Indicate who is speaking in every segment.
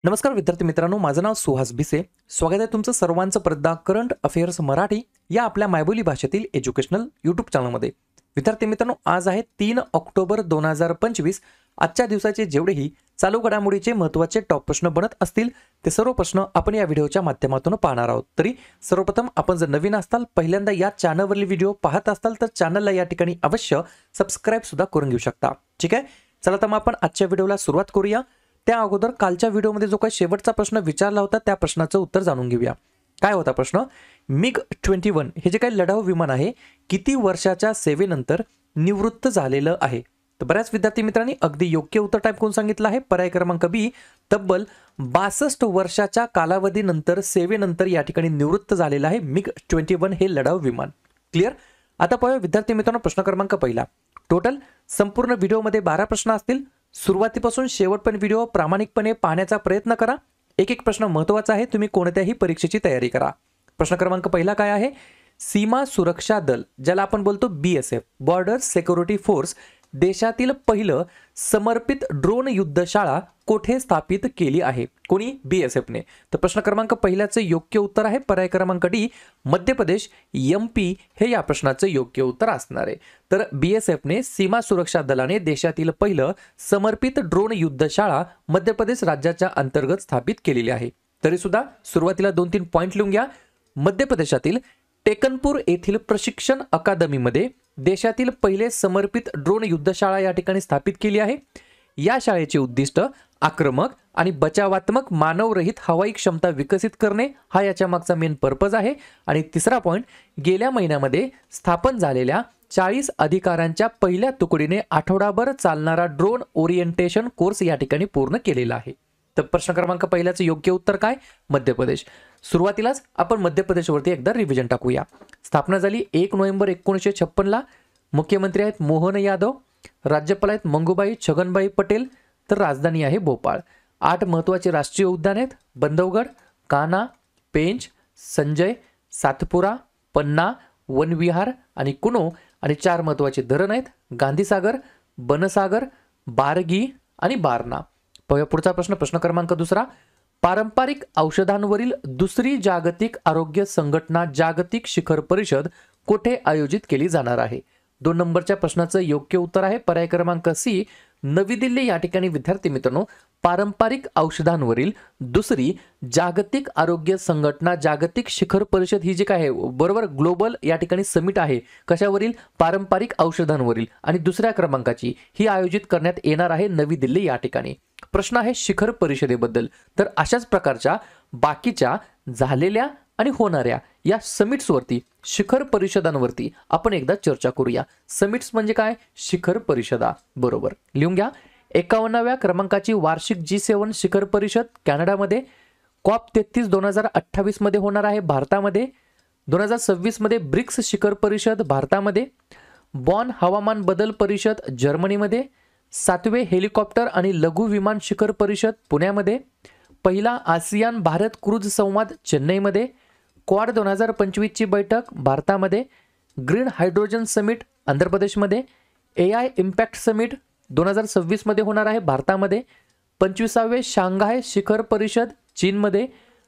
Speaker 1: नमस्कार विद्यार्थी मित्रांनो, माझं नाव सुहास भिसे. स्वागत आहे तुमचं सर्वांचं परदा करंट अफेअर्स मराठी या आपल्या मायबोली भाषेतील एज्युकेशनल यूट्यूब चॅनलमध्ये. विद्यार्थी मित्रांनो, आज आहे 3 ऑक्टोबर 2025. आजच्या दिवसाचे जेवढेही चालू घडामोडीचे महत्त्वाचे टॉप प्रश्न बनत असतील ते सर्व प्रश्न आपण या व्हिडिओच्या माध्यमातून पाहणार आहोत. तरी सर्वप्रथम आपण जर नवीन असाल, पहिल्यांदा या चॅनलवरील व्हिडिओ पाहत असाल तर चॅनलला या ठिकाणी अवश्य सबस्क्राईब सुद्धा करून घेऊ शकता. ठीक आहे, चला तर मग आपण आजच्या व्हिडिओला सुरुवात करूया. त्या अगोदर कालच्या व्हिडिओमध्ये जो काही शेवटचा प्रश्न विचारला होता त्या प्रश्नाचं उत्तर जाणून घेऊया. काय होता प्रश्न? MiG-21 हे जे काही लढाऊ विमान आहे किती वर्षाच्या सेवेनंतर निवृत्त झालेलं आहे? तर बऱ्याच विद्यार्थी मित्रांनी अगदी योग्य उत्तर टाईप करून सांगितलं आहे. पर्याय क्रमांक बी, तब्बल 62 वर्षाच्या कालावधीनंतर सेवेनंतर या ठिकाणी निवृत्त झालेलं आहे MiG-21 हे लढाऊ विमान. क्लिअर? आता पाहूया विद्यार्थी मित्रांनो प्रश्न क्रमांक पहिला. टोटल संपूर्ण व्हिडिओमध्ये 12 प्रश्न असतील. सुरुवातीपासून शेवटपर्यंत व्हिडिओ प्रामाणिकपणे पाहण्याचा प्रयत्न करा. एक एक प्रश्न महत्त्वाचा आहे, तुम्ही कोणत्याही परीक्षेची तयारी करा. प्रश्न क्रमांक पहिला काय आहे? सीमा सुरक्षा दल, ज्याला आपण बोलतो BSF, बॉर्डर सिक्युरिटी फोर्स, देशातील पहिलं समर्पित ड्रोन युद्धशाळा कोठे स्थापित केली आहे? कोणी? BSFने. तर प्रश्न क्रमांक पहिल्याचं योग्य उत्तर आहे पर्याय क्रमांक डी, मध्य प्रदेश, MP हे या प्रश्नाचं योग्य उत्तर असणार आहे. तर BSFने, सीमा सुरक्षा दलाने देशातील पहिलं समर्पित ड्रोन युद्धशाळा मध्य प्रदेश राज्याच्या अंतर्गत स्थापित केलेली आहे. तरी सुद्धा सुरुवातीला 2-3 पॉइंट लिहून घ्या. मध्य प्रदेशातील टेकनपूर येथील प्रशिक्षण अकादमीमध्ये देशातील पहिले समर्पित ड्रोन युद्धशाळा या ठिकाणी स्थापित केली आहे. या शाळेचे उद्दिष्ट आक्रमक आणि बचावात्मक मानवरहित हवाई क्षमता विकसित करणे हा याच्या मागचा मेन पर्पज आहे. आणि तिसरा पॉइंट, गेल्या महिन्यामध्ये स्थापन झालेल्या 40 अधिकाऱ्यांच्या पहिल्या तुकडीने आठवडाभर चालणारा ड्रोन ओरिएंटेशन कोर्स या ठिकाणी पूर्ण केलेला आहे. तर प्रश्न क्रमांक पहिल्याचं योग्य उत्तर काय? मध्य प्रदेश. सुरुवातीलाच आपण मध्य प्रदेशवरती एकदा रिव्हिजन टाकूया. स्थापना झाली 1 नोव्हेंबर 1956ला. मुख्यमंत्री आहेत मोहन यादव, राज्यपाल आहेत मंगूबाई छगनभाई पटेल, तर राजधानी आहे भोपाळ. 8 महत्त्वाचे राष्ट्रीय उद्यान आहेत: बंधवगड, कान्हा, पेंच, संजय, सातपुरा, पन्ना, वनविहार आणि कुनो. आणि 4 महत्त्वाचे धरण आहेत: गांधीसागर, बनसागर, बारगी आणि बारणा. पुढचा प्रश्न, प्रश्न क्रमांक दुसरा. पारंपरिक औषधांवरील दुसरी जागतिक आरोग्य संघटना जागतिक शिखर परिषद कोठे आयोजित केली जाणार आहे? 2 नंबरच्या प्रश्नाचं योग्य उत्तर आहे पर्याय क्रमांक सी, नवी दिल्ली या ठिकाणी. विद्यार्थी मित्रांनो, पारंपरिक औषधांवरील दुसरी जागतिक आरोग्य संघटना जागतिक शिखर परिषद ही जी काय आहे, बरोबर, ग्लोबल या ठिकाणी समिट आहे. कशावरील? पारंपरिक औषधांवरील. आणि दुसऱ्या क्रमांकाची ही आयोजित करण्यात येणार आहे नवी दिल्ली या ठिकाणी. प्रश्न आहे शिखर परिषदेबद्दल. तर अशाच प्रकारच्या बाकीच्या झालेल्या आणि होणाऱ्या या समिट्सवरती, शिखर परिषदांवरती आपण एकदा चर्चा करूया. समिट्स म्हणजे काय? शिखर परिषदा. बरोबर, लिहून घ्या. 51व्या क्रमांकाची वार्षिक G7 शिखर परिषद कॅनडामध्ये, COP33 2028 मध्ये होणार आहे भारतामध्ये. 2026 मध्ये ब्रिक्स शिखर परिषद भारतामध्ये. बॉन हवामान बदल परिषद जर्मनीमध्ये. 7वे हेलिकॉप्टर आणि लघु विमान शिखर परिषद पुण्यामध्ये. पहिला आसियान भारत क्रूझ संवाद चेन्नईमध्ये. क्वाड 2025 ची बैठक भारतामध्ये. ग्रीन हायड्रोजन समिट आंध्र प्रदेशमध्ये. AI इम्पॅक्ट समिट 2026 मध्ये होणार आहे भारतामध्ये. 25वे शांघाय शिखर परिषद चीनमध्ये.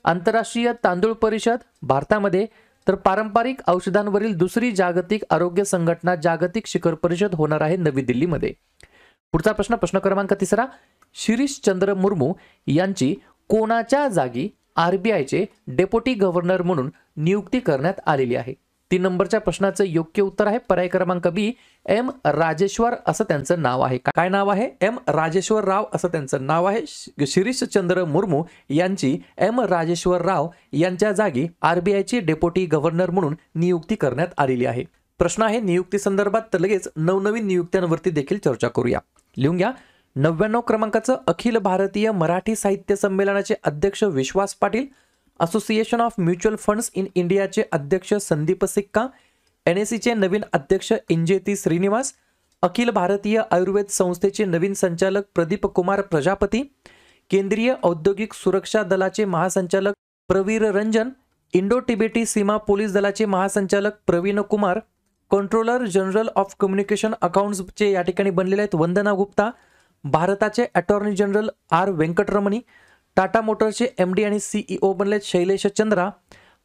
Speaker 1: आंतरराष्ट्रीय तांदूळ परिषद भारतामध्ये. तर पारंपरिक औषधांवरील दुसरी जागतिक आरोग्य संघटना जागतिक शिखर परिषद होणार आहे नवी दिल्लीमध्ये. पुढचा प्रश्न, प्रश्न क्रमांक तिसरा. शिरीष चंद्र मुर्मू यांची कोणाच्या जागी RBIचे डेप्युटी गव्हर्नर म्हणून नियुक्ती करण्यात आलेली आहे? 3 नंबरच्या प्रश्नाचं योग्य उत्तर आहे पर्याय क्रमांक बी, M राजेश्वर असं त्यांचं नाव आहे. काय नाव आहे? M राजेश्वर राव असं त्यांचं नाव आहे. शिरीष चंद्र मुर्मू यांची M राजेश्वर राव यांच्या जागी RBIचे डेप्युटी गव्हर्नर म्हणून नियुक्ती करण्यात आलेली आहे. प्रश्न आहे नियुक्ती संदर्भात, तर लगेच नवनवीन नियुक्त्यांवरती देखील चर्चा करूया. लिहून घ्या. 99 क्रमांकाचं अखिल भारतीय मराठी साहित्य संमेलनाचे अध्यक्ष Vishwas Patil, association of mutual funds in इंडियाचे अध्यक्ष संदीप सिक्का, NSEचे नवीन अध्यक्ष इंजेती श्रीनिवास, अखिल भारतीय आयुर्वेद संस्थेचे नवीन संचालक प्रदीप कुमार प्रजापती, केंद्रीय औद्योगिक सुरक्षा दलाचे महासंचालक प्रवीर रंजन, इंडो तिबेटी सीमा पोलीस दलाचे महासंचालक Praveen Kumar, controller general of communication अकाउंट्सचे या ठिकाणी बनलेले आहेत वंदना गुप्ता, भारताचे attorney general R Venkataramani, Tata मोटर्सचे MD आणि CEO बनलेत शैलेश चंद्रा.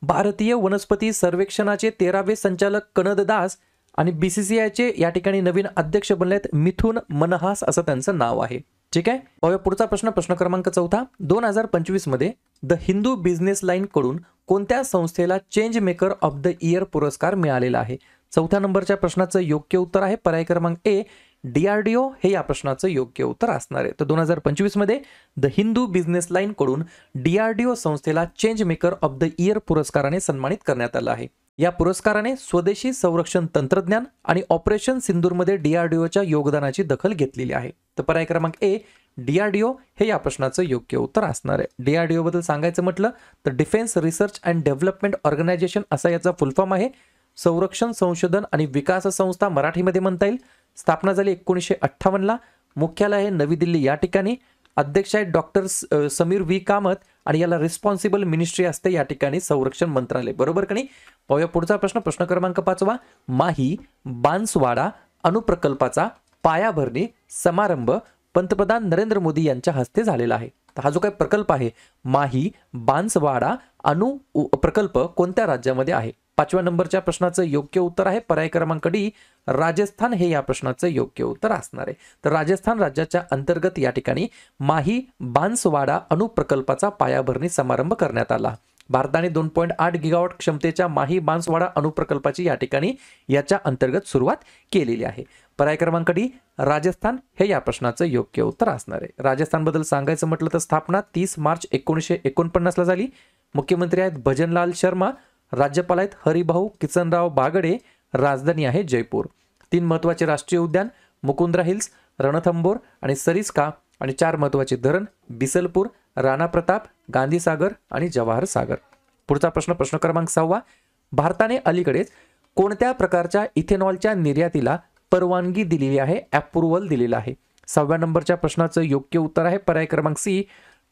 Speaker 1: भारतीय वनस्पती सर्वेक्षणाचे 13वे संचालक कनद दास आणि BCCIचे या ठिकाणी नवीन अध्यक्ष बनलेत मिथुन मनहास असं त्यांचं नाव आहे. ठीक आहे. पाहूया पुढचा प्रश्न क्रमांक 4. 2025 मध्ये द हिंदू बिझनेस लाईन कडून कोणत्या संस्थेला change maker of the year पुरस्कार मिळालेला आहे? 4थ्या नंबरच्या प्रश्नाचं योग्य उत्तर आहे पर्याय क्रमांक A DRDO हे या प्रश्नाचं योग्य उत्तर असणार आहे. तर 2025 मध्ये द हिंदू बिझनेस लाईन कडून DRDO संस्थेला change maker of the year पुरस्काराने सन्मानित करण्यात आलं आहे. या पुरस्काराने स्वदेशी संरक्षण तंत्रज्ञान आणि ऑपरेशन सिंदूरमध्ये DRDOच्या योगदानाची दखल घेतलेली आहे. तर पर्याय क्रमांक A DRDO हे या प्रश्नाचं योग्य उत्तर असणार आहे. DRDO बद्दल सांगायचं म्हटलं तर defence research and development organisation असा याचा फुल फॉर्म आहे. संरक्षण संशोधन आणि विकास संस्था मराठीमध्ये म्हणता येईल. स्थापना झाली 1958ला. मुख्यालय आहे नवी दिल्ली या ठिकाणी. अध्यक्ष आहेत डॉक्टर समीर V कामत आणि याला रिस्पॉन्सिबल मिनिस्ट्री असते या ठिकाणी संरक्षण मंत्रालय. बरोबर का नाही? पाहूया पुढचा प्रश्न क्रमांक 5. माही बांसवाडा अणुप्रकल्पाचा पायाभरणी समारंभ पंतप्रधान नरेंद्र मोदी यांच्या हस्ते झालेला आहे. तर हा जो काही प्रकल्प आहे माही बांसवाडा अणु प्रकल्प कोणत्या राज्यामध्ये आहे? 5व्या नंबरच्या प्रश्नाचं योग्य उत्तर आहे पर्याय क्रमांक D राजस्थान हे या प्रश्नाचं योग्य उत्तर असणार आहे. तर राजस्थान राज्याच्या अंतर्गत या ठिकाणी माही बांसवाडा अणु प्रकल्पाचा पायाभरणी समारंभ करण्यात आला. भारताने 2.8 गिगावॉट क्षमतेच्या माही बांसवाडा अणु प्रकल्पाची या ठिकाणी याच्या अंतर्गत सुरुवात केलेली आहे. पर्याय क्रमांक D राजस्थान हे या प्रश्नाचं योग्य उत्तर असणार आहे. राजस्थान बद्दल सांगायचं म्हटलं तर स्थापना 30 मार्च 1949 ला झाली. मुख्यमंत्री आहेत भजनलाल शर्मा. राज्यपाल आहेत हरिभाऊ किसनराव बागडे. राजधानी आहे जयपूर. 3 महत्वाचे राष्ट्रीय उद्यान मुकुंद्रा हिल्स, रणथंबोर आणि सरिस्का आणि 4 महत्वाचे धरण बिसलपूर, राणा प्रताप, गांधी सागर आणि जवाहर सागर. पुढचा प्रश्न क्रमांक 6. भारताने अलीकडेच कोणत्या प्रकारच्या इथेनॉलच्या निर्यातीला परवानगी दिलेली आहे? अप्रूव्हल दिलेला आहे. 6व्या नंबरच्या प्रश्नाचं योग्य उत्तर आहे पर्याय क्रमांक C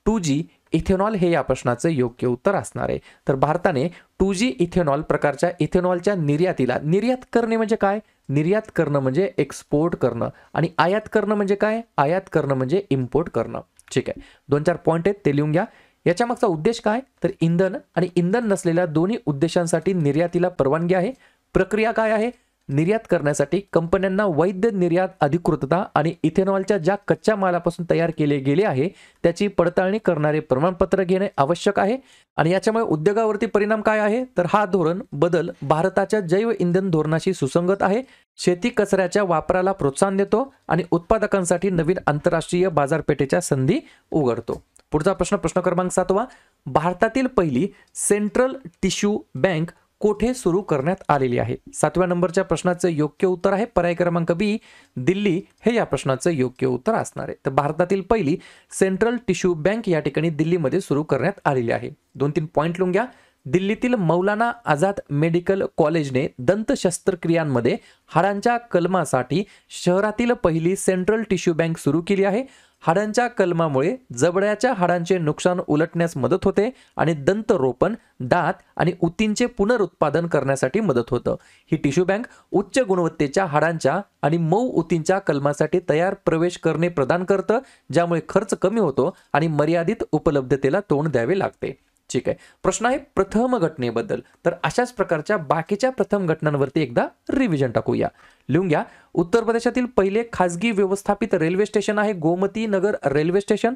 Speaker 1: 2G इथेनॉल हे या प्रश्नाचं योग्य उत्तर असणार आहे. तर भारताने 2G इथेनॉल प्रकारच्या इथेनॉलच्या निर्यातीला, निर्यात करणे म्हणजे काय? निर्यात करणं म्हणजे एक्सपोर्ट करणं आणि आयात करणं म्हणजे काय? आयात करणं म्हणजे इम्पोर्ट करणं. ठीक आहे. 2-4 पॉइंट आहेत ते लिहून घ्या. याच्या मागचा उद्देश काय? तर इंधन आणि इंधन नसलेल्या दोन्ही उद्देशांसाठी निर्यातीला परवानगी आहे. प्रक्रिया काय आहे? निर्यात करण्यासाठी कंपन्यांना वैध निर्यात अधिकृतता आणि इथेनॉलच्या ज्या कच्च्या मालापासून तयार केले गेले आहे त्याची पडताळणी करणारे प्रमाणपत्र घेणे आवश्यक आहे. आणि याच्यामुळे उद्योगावरती परिणाम काय आहे? तर हा धोरण बदल भारताच्या जैव इंधन धोरणाशी सुसंगत आहे. शेती कचऱ्याच्या वापराला प्रोत्साहन देतो आणि उत्पादकांसाठी नवीन आंतरराष्ट्रीय बाजारपेठेच्या संधी उघडतो. पुढचा प्रश्न क्रमांक 7. भारतातील पहिली सेंट्रल टिश्यू बँक कोठे सुरू करण्यात आलेली आहे? 7व्या नंबरच्या प्रश्नाचं योग्य उत्तर आहे पर्याय क्रमांक B दिल्ली हे या प्रश्नाचं योग्य उत्तर असणार आहे. तर भारतातील पहिली सेंट्रल टिश्यू बँक या ठिकाणी दिल्लीमध्ये सुरू करण्यात आलेली आहे. 2-3 पॉइंट लिहून घ्या. दिल्लीतील मौलाना आझाद मेडिकल कॉलेजने दंत शस्त्रक्रियांमध्ये हाडांच्या कलमासाठी शहरातील पहिली सेंट्रल टिश्यू बँक सुरू केली आहे. हाडांच्या कलमामुळे जबड्याच्या हाडांचे नुकसान उलटण्यास मदत होते आणि दंतरोपण, दात आणि उतींचे पुनरुत्पादन करण्यासाठी मदत होतं. ही टिश्यू बँक उच्च गुणवत्तेच्या हाडांच्या आणि मऊ उतींच्या कलमासाठी तयार प्रवेश करणे प्रदान करतं, ज्यामुळे खर्च कमी होतो आणि मर्यादित उपलब्धतेला तोंड द्यावे लागते. ठीक आहे. प्रश्न आहे प्रथम घटनेबद्दल. तर अशाच प्रकारच्या बाकीच्या प्रथम घटनांवरती एकदा रिव्हिजन टाकूया. लिहून घ्या. उत्तर प्रदेशातील पहिले खासगी व्यवस्थापित रेल्वे स्टेशन आहे गोमती नगर रेल्वे स्टेशन.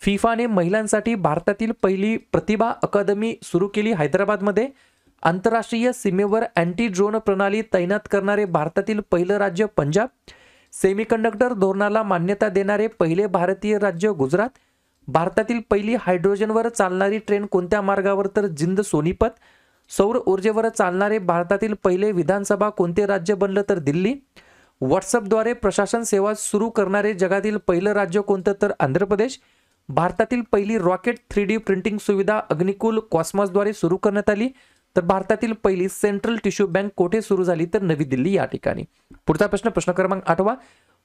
Speaker 1: फिफाने महिलांसाठी भारतातील पहिली प्रतिभा अकादमी सुरू केली हैदराबादमध्ये. आंतरराष्ट्रीय सीमेवर अँटी ड्रोन प्रणाली तैनात करणारे भारतातील पहिलं राज्य पंजाब. सेमीकंडक्टर धोरणाला मान्यता देणारे पहिले भारतीय राज्य गुजरात. भारतातील पहिली हायड्रोजनवर चालणारी ट्रेन कोणत्या मार्गावर? तर जिंद सोनीपत. सौर ऊर्जेवर चालणारे भारतातील पहिले विधानसभा कोणते राज्य बनलं? तर दिल्ली. व्हॉट्सअपद्वारे प्रशासन सेवा सुरू करणारे जगातील पहिलं राज्य कोणतं? तर आंध्र प्रदेश. भारतातील पहिली रॉकेट 3D प्रिंटिंग सुविधा अग्निकुल कॉस्मॉसद्वारे सुरू करण्यात आली. तर भारतातील पहिली सेंट्रल टिश्यू बँक कोठे सुरू झाली? तर नवी दिल्ली या ठिकाणी. पुढचा प्रश्न क्रमांक 8.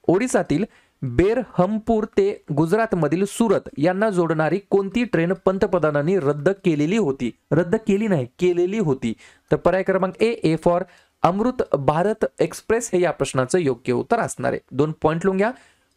Speaker 1: ओडिसातील बेरहमपूर ते गुजरातमधील सुरत यांना जोडणारी कोणती ट्रेन पंतप्रधानांनी रद्द केलेली होती? रद्द केली नाही, केलेली होती. तर पर्याय क्रमांक A for Amrit Bharat Express हे या प्रश्नाचं योग्य उत्तर असणार आहे. 2 पॉइंट लिहून घ्या.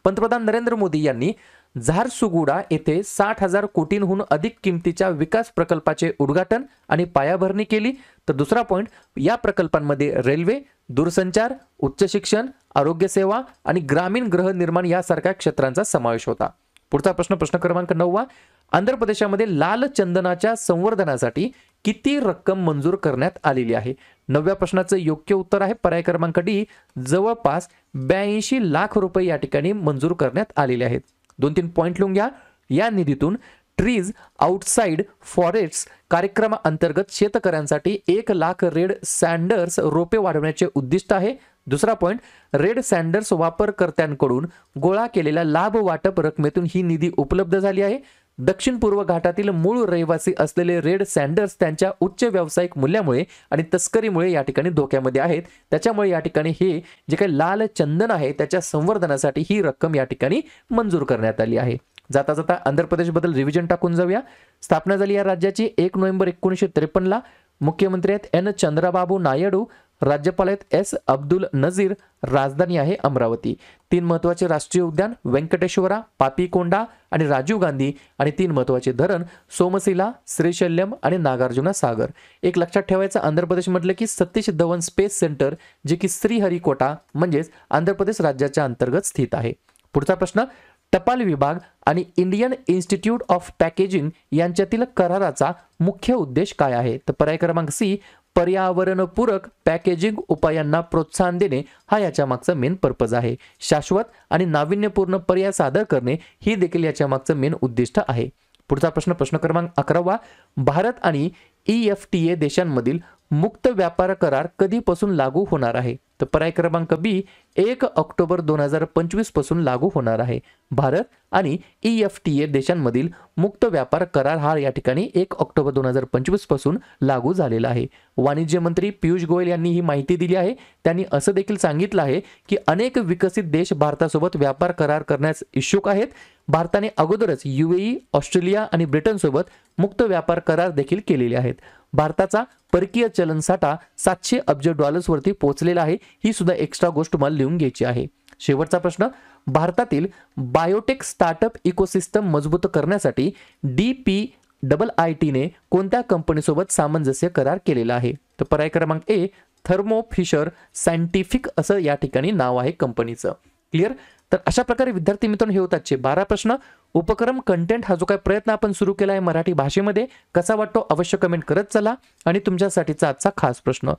Speaker 1: पंतप्रधान नरेंद्र मोदी यांनी झारसुगुडा येथे 60,000 कोटींहून अधिक किमतीच्या विकास प्रकल्पाचे उद्घाटन आणि पायाभरणी केली. तर दुसरा पॉइंट, या प्रकल्पांमध्ये रेल्वे, दूरसंचार, उच्च शिक्षण, आरोग्य सेवा आणि ग्रामीण गृहनिर्माण यासारख्या क्षेत्रांचा समावेश होता. पुढचा प्रश्न, प्रश्न क्रमांक 9. आंध्र प्रदेशामध्ये लाल चंदनाच्या संवर्धनासाठी किती रक्कम मंजूर करण्यात आलेली आहे? 9व्या प्रश्नाचं योग्य उत्तर आहे पर्याय क्रमांक डी, जवळपास 82 लाख रुपये या ठिकाणी मंजूर करण्यात आलेले आहेत. 2-3 पॉइंट लिहून घ्या. या निधीतून ट्रीज आउटसाइड फॉरेस्ट कार्यक्रमाअंतर्गत शेतकऱ्यांसाठी 1 लाख रेड सँडर्स रोपे वाढवण्याचे उद्दिष्ट आहे. दुसरा पॉइंट, रेड सँडर्स वापरकर्त्यांकडून गोळा केलेल्या लाभ वाटप रकमेतून ही निधी उपलब्ध झाली आहे. दक्षिण पूर्व घाटातील मूळ रहिवासी असलेले रेड सँडर्स त्यांच्या उच्च व्यावसायिक मूल्यामुळे आणि तस्करीमुळे या ठिकाणी धोक्यामध्ये आहेत. त्याच्यामुळे या ठिकाणी हे जे काही लाल चंदन आहे त्याच्या संवर्धनासाठी ही रक्कम या ठिकाणी मंजूर करण्यात आली आहे. जाता जाता आंध्र प्रदेशबद्दल रिव्हिजन टाकून जाऊया. स्थापना झाली या राज्याची 1 नोव्हेंबर 1953 ला. मुख्यमंत्री आहेत एन चंद्रबाबू नायडू, राज्यपाल आहेत एस अब्दुल नजीर, राजधानी आहे अमरावती. 3 महत्वाचे राष्ट्रीय उद्यान, व्यंकटेश्वरा, पापीकोंडा आणि राजीव गांधी, आणि 3 महत्वाचे धरण, सोमशिला, श्रीशैल्यम आणि नागार्जुना सागर. एक लक्षात ठेवायचं, आंध्र प्रदेश म्हटलं की सतीश धवन स्पेस सेंटर जे की श्रीहरिकोटा म्हणजेच आंध्र प्रदेश राज्याच्या अंतर्गत स्थित आहे. पुढचा प्रश्न, टपाल विभाग आणि इंडियन इन्स्टिट्यूट ऑफ पॅकेजिंग यांच्यातील कराराचा मुख्य उद्देश काय आहे? तर पर्याय क्रमांक सी, पर्यावरणपूरक पॅकेजिंग उपायांना प्रोत्साहन देणे हा याच्या मागचा मेन पर्पज आहे. शाश्वत आणि नाविन्यपूर्ण पर्याय सादर करणे ही देखील याच्या मागचं मेन उद्दिष्ट आहे. पुढचा प्रश्न, प्रश्न क्रमांक 11. भारत आणि EFTA देशांमधील मुक्त व्यापार करार कधीपासून लागू होणार आहे? तर पर्याय क्रमांक बी, 1 ऑक्टोबर 2025 पासून लागू होणार आहे. भारत आणि EFTA देशांमधील मुक्त व्यापार करार हा या ठिकाणी 1 ऑक्टोबर 2025 पासून लागू झालेला आहे. वाणिज्य मंत्री पियुष गोयल यांनी ही माहिती दिली आहे. त्यांनी असं देखील सांगितलं आहे की अनेक विकसित देश भारतासोबत व्यापार करार करण्यास इच्छुक आहेत. भारताने अगोदरच UAE, ऑस्ट्रेलिया आणि ब्रिटनसोबत मुक्त व्यापार करार देखील केलेले आहेत. भारताचा परकीय चलन साठा 700 अब्ज डॉलर्सवरती पोहोचलेला आहे. ही सुद्धा एक्स्ट्रा गोष्ट तुम्हाला लिहून घ्यायची आहे. शेवटचा प्रश्न, भारतातील बायोटेक स्टार्टअप इकोसिस्टम मजबूत करण्यासाठी DPIIT ने कोणत्या कंपनीसोबत सामंजस्य करार केलेला आहे? तर पर्याय क्रमांक ए, थर्मो फिशर सायंटिफिक असं या ठिकाणी नाव आहे कंपनीचं. क्लिअर? तर अशा प्रकारे विद्यार्थी मित्रांनो हे होतात 12 प्रश्न. उपक्रम कंटेंट हा जो काही प्रयत्न आपण सुरू केला आहे मराठी भाषेमध्ये कसा वाटतो अवश्य कमेंट करत चला. आणि तुमच्यासाठीचा आजचा खास प्रश्न,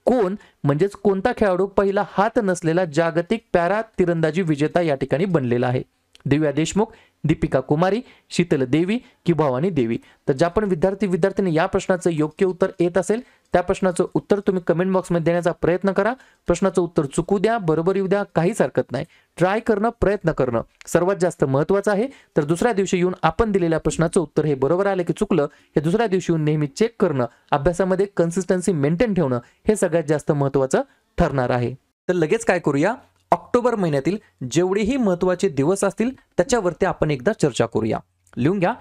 Speaker 1: कोण म्हणजेच कोणता खेळाडू पहिला हात नसलेला जागतिक पॅरा तिरंदाजी विजेता या ठिकाणी बनलेला आहे? दिव्या देशमुख, दीपिका कुमारी, शीतल देवी की भवानी देवी? तर ज्या पण विद्यार्थ्यांनी या प्रश्नाचं योग्य उत्तर येत असेल त्या प्रश्नाचं उत्तर तुम्ही कमेंट बॉक्समध्ये देण्याचा प्रयत्न करा. प्रश्नाचं उत्तर चुकू द्या, बरोबर येऊ द्या, काहीच हरकत नाही. ट्राय करणं, प्रयत्न करणं सर्वात जास्त महत्त्वाचं आहे. तर दुसऱ्या दिवशी येऊन आपण दिलेल्या प्रश्नाचं उत्तर हे बरोबर आलं की चुकलं हे दुसऱ्या दिवशी येऊन नेहमी चेक करणं, अभ्यासामध्ये कन्सिस्टन्सी मेंटेन ठेवणं हे सगळ्यात जास्त महत्त्वाचं ठरणार आहे. तर लगेच काय करूया, ऑक्टोबर महिन्यातील जेवढेही महत्त्वाचे दिवस असतील त्याच्यावरती आपण एकदा चर्चा करूया. लिहून घ्या.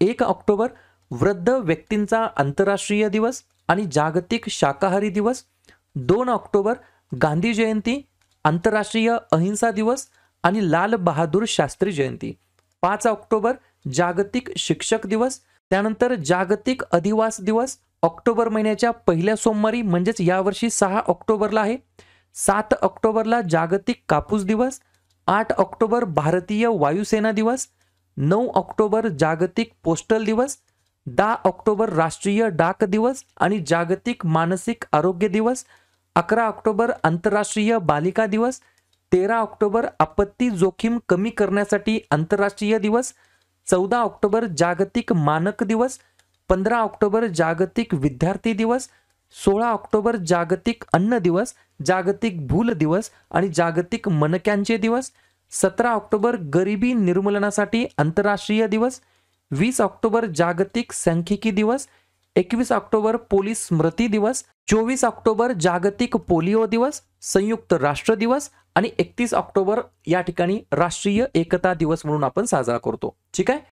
Speaker 1: 1 ऑक्टोबर वृद्ध व्यक्तींचा आंतरराष्ट्रीय दिवस आणि जागतिक शाकाहारी दिवस. 2 ऑक्टोबर गांधी जयंती, आंतरराष्ट्रीय अहिंसा दिवस आणि लाल बहादूर शास्त्री जयंती. 5 ऑक्टोबर जागतिक शिक्षक दिवस. त्यानंतर जागतिक अधिवास दिवस ऑक्टोबर महिन्याच्या पहिल्या सोमवारी म्हणजेच यावर्षी 6 ऑक्टोबरला आहे. 7 ऑक्टोबरला जागतिक कापूस दिवस. 8 ऑक्टोबर भारतीय वायुसेना दिवस. 9 ऑक्टोबर जागतिक पोस्टल दिवस. 10 ऑक्टोबर राष्ट्रीय डाक दिवस आणि जागतिक मानसिक आरोग्य दिवस. 11 ऑक्टोबर आंतरराष्ट्रीय बालिका दिवस. 13 ऑक्टोबर आपत्ती जोखीम कमी करण्यासाठी आंतरराष्ट्रीय दिवस. 14 ऑक्टोबर जागतिक मानक दिवस. 15 ऑक्टोबर जागतिक विद्यार्थी दिवस. 16 ऑक्टोबर जागतिक अन्न दिवस, जागतिक भूल दिवस आणि जागतिक मणक्यांचे दिवस. 17 ऑक्टोबर गरिबी निर्मूलनासाठी आंतरराष्ट्रीय दिवस. 20 ऑक्टोबर जागतिक सांख्यिकी दिवस. 21 ऑक्टोबर पोलीस स्मृती दिवस. 24 ऑक्टोबर जागतिक पोलिओ दिवस, संयुक्त राष्ट्र दिवस आणि 31 ऑक्टोबर या ठिकाणी राष्ट्रीय एकता दिवस म्हणून आपण साजरा करतो. ठीक आहे.